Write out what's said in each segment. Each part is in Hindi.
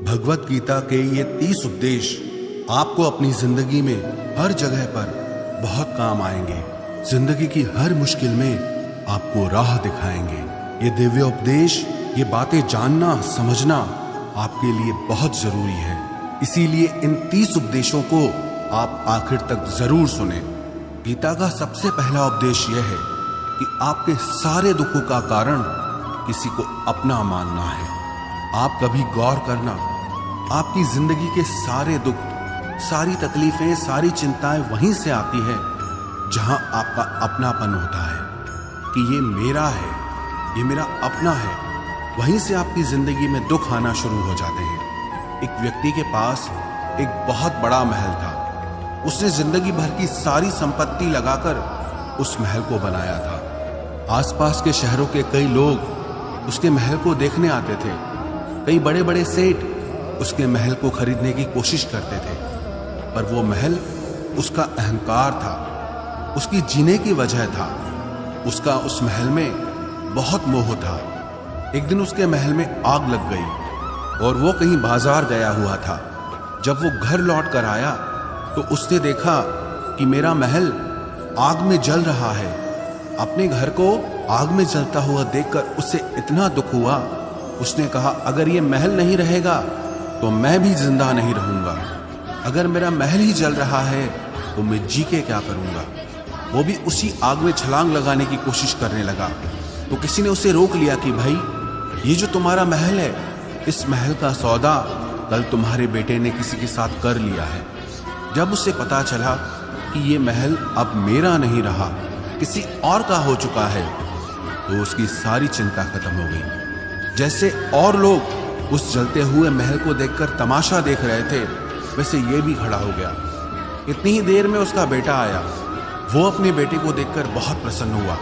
भगवत गीता के ये 30 उपदेश आपको अपनी जिंदगी में हर जगह पर बहुत काम आएंगे। जिंदगी की हर मुश्किल में आपको राह दिखाएंगे। ये दिव्य उपदेश, ये बातें जानना समझना आपके लिए बहुत जरूरी है। इसीलिए इन 30 उपदेशों को आप आखिर तक जरूर सुने। गीता का सबसे पहला उपदेश यह है कि आपके सारे दुखों का कारण किसी को अपना मानना है। आप कभी गौर करना, आपकी जिंदगी के सारे दुख, सारी तकलीफें, सारी चिंताएं वहीं से आती है जहां आपका अपनापन होता है कि ये मेरा है, ये मेरा अपना है। वहीं से आपकी जिंदगी में दुख आना शुरू हो जाते हैं। एक व्यक्ति के पास एक बहुत बड़ा महल था। उसने जिंदगी भर की सारी संपत्ति लगाकर उस महल को बनाया था। आसपास के शहरों के कई लोग उसके महल को देखने आते थे। कई बड़े बड़े सेठ उसके महल को खरीदने की कोशिश करते थे, पर वो महल उसका अहंकार था, उसकी जीने की वजह था। उसका उस महल में बहुत मोह था। एक दिन उसके महल में आग लग गई और वो कहीं बाजार गया हुआ था। जब वो घर लौट कर आया तो उसने देखा कि मेरा महल आग में जल रहा है। अपने घर को आग में जलता हुआ देखकर उसे इतना दुख हुआ। उसने कहा, अगर ये महल नहीं रहेगा तो मैं भी जिंदा नहीं रहूंगा। अगर मेरा महल ही जल रहा है तो मैं जी के क्या करूंगा। वो भी उसी आग में छलांग लगाने की कोशिश करने लगा। तो किसी ने उसे रोक लिया कि भाई, ये जो तुम्हारा महल है, इस महल का सौदा कल तुम्हारे बेटे ने किसी के साथ कर लिया है। जब उसे पता चला कि ये महल अब मेरा नहीं रहा, किसी और का हो चुका है, तो उसकी सारी चिंता खत्म हो गई। जैसे और लोग उस जलते हुए महल को देखकर तमाशा देख रहे थे, वैसे ये भी खड़ा हो गया। इतनी ही देर में उसका बेटा आया। वो अपने बेटे को देखकर बहुत प्रसन्न हुआ।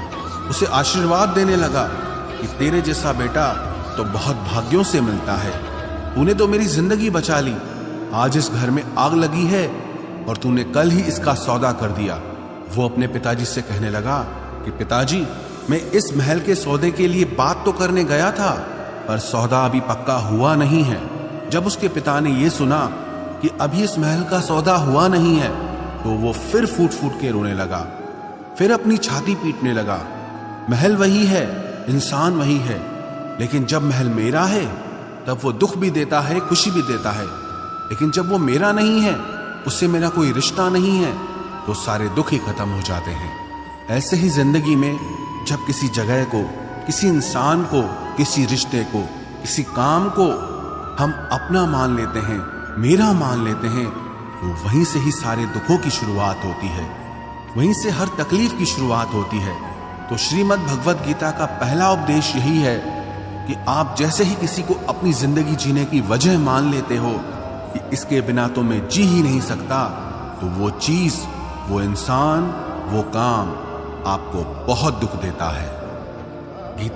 उसे आशीर्वाद देने लगा कि तेरे जैसा बेटा तो बहुत भाग्यों से मिलता है। तूने तो मेरी जिंदगी बचा ली। आज इस घर में आग लगी है और तूने कल ही इसका सौदा कर दिया। वो अपने पिताजी से कहने लगा कि पिताजी, मैं इस महल के सौदे के लिए बात तो करने गया था, पर सौदा अभी पक्का हुआ नहीं है। जब उसके पिता ने यह सुना कि अभी इस महल का सौदा हुआ नहीं है, तो वो फिर फूट फूट के रोने लगा, फिर अपनी छाती पीटने लगा। महल वही है, इंसान वही है, लेकिन जब महल मेरा है तब वो दुख भी देता है, खुशी भी देता है। लेकिन जब वो मेरा नहीं है, उससे मेरा कोई रिश्ता नहीं है, तो सारे दुख ही खत्म हो जाते हैं। ऐसे ही जिंदगी में जब किसी जगह को, किसी इंसान को, किसी रिश्ते को, किसी काम को हम अपना मान लेते हैं, मेरा मान लेते हैं, तो वहीं से ही सारे दुखों की शुरुआत होती है, वहीं से हर तकलीफ की शुरुआत होती है। तो श्रीमद् भगवत गीता का पहला उपदेश यही है कि आप जैसे ही किसी को अपनी जिंदगी जीने की वजह मान लेते हो कि इसके बिना तो मैं जी ही नहीं सकता, तो वो चीज, वो इंसान, वो काम आपको बहुत दुख देता है। गीता